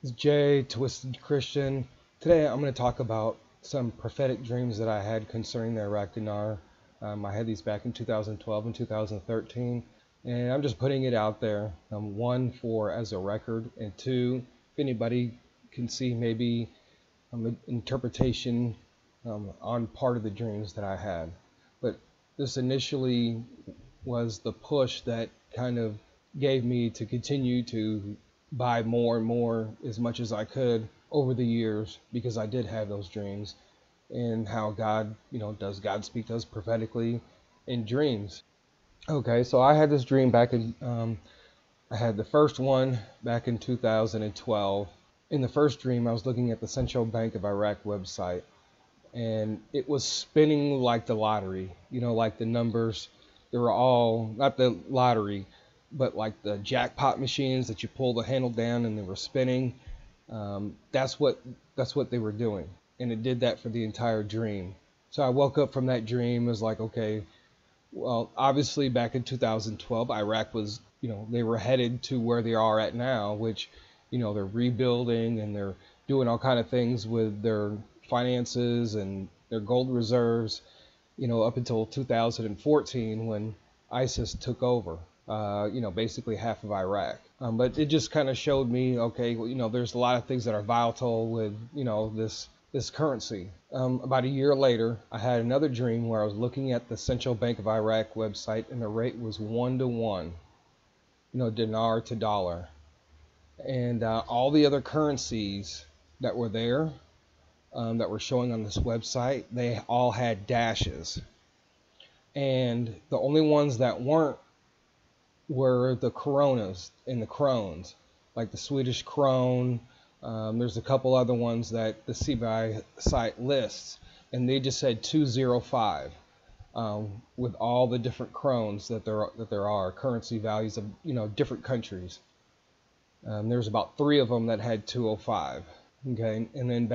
It's Jay, Twisted Christian. Today I'm going to talk about some prophetic dreams that I had concerning the Iraqi Dinar. I had these back in 2012 and 2013, and I'm just putting it out there. One, for as a record, and two, if anybody can see maybe an interpretation on part of the dreams that I had. But this initially was the push that kind of gave me to continue to buy more and more as much as I could over the years, because I did have those dreams, and how God, does God speak to us prophetically in dreams. Okay, so I had this dream back in, I had the first one back in 2012. In the first dream, I was looking at the Central Bank of Iraq website, and it was spinning like the lottery, like the numbers. They were all, not the lottery, but like the jackpot machines that you pull the handle down and they were spinning. That's what they were doing, and it did that for the entire dream. So I woke up from that dream, was like, okay, well, obviously back in 2012, Iraq was, they were headed to where they are at now, which, they're rebuilding and they're doing all kind of things with their finances and their gold reserves, up until 2014 when ISIS took over. Basically half of Iraq. But it just kind of showed me, okay, well, there's a lot of things that are volatile with, this currency. About a year later, I had another dream where I was looking at the Central Bank of Iraq website, and the rate was 1-to-1, dinar to dollar. And all the other currencies that were there, that were showing on this website, they all had dashes. And the only ones that weren't were the coronas and the crones, like the Swedish krone. There's a couple other ones that the CBI site lists, and they just said 205, with all the different krones that there are currency values of different countries. There's about 3 of them that had 205. Okay, and then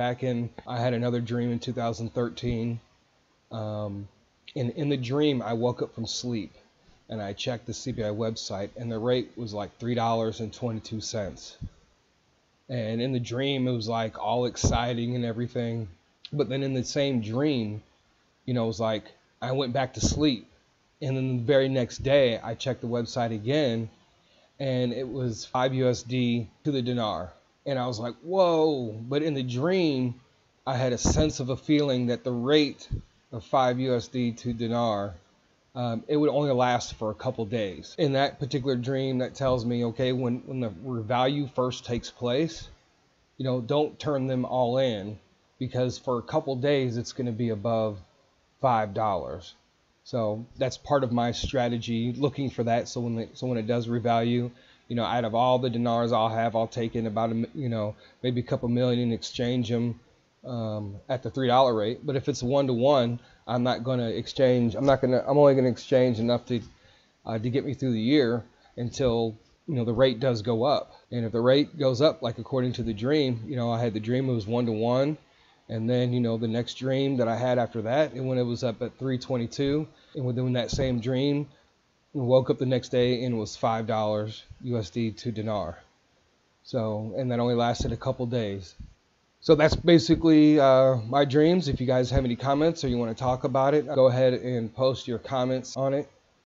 I had another dream in 2013. And in the dream, I woke up from sleep, and I checked the CBI website, and the rate was like $3.22. And in the dream, it was like all exciting and everything. But then in the same dream, it was like I went back to sleep, and then the very next day, I checked the website again, and it was 5 USD to the dinar. And I was like, whoa. But in the dream, I had a sense of a feeling that the rate of 5 USD to dinar, it would only last for a couple days. In that particular dream, that tells me, okay, when the value first takes place, don't turn them all in, because for a couple days it's going to be above $5. So that's part of my strategy, looking for that. So when it does revalue, out of all the dinars I'll take in about maybe a couple million and exchange them at the $3 rate. But if it's 1-to-1, I'm not going to exchange. I'm only going to exchange enough to get me through the year until the rate does go up. And if the rate goes up, like according to the dream, I had the dream it was 1-to-1, and then the next dream that I had after that, and when it was up at 322, and within that same dream, I woke up the next day and it was $5 USD to dinar. So, and that only lasted a couple days. So that's basically my dreams. If you guys have any comments or you want to talk about it, go ahead and post your comments on it.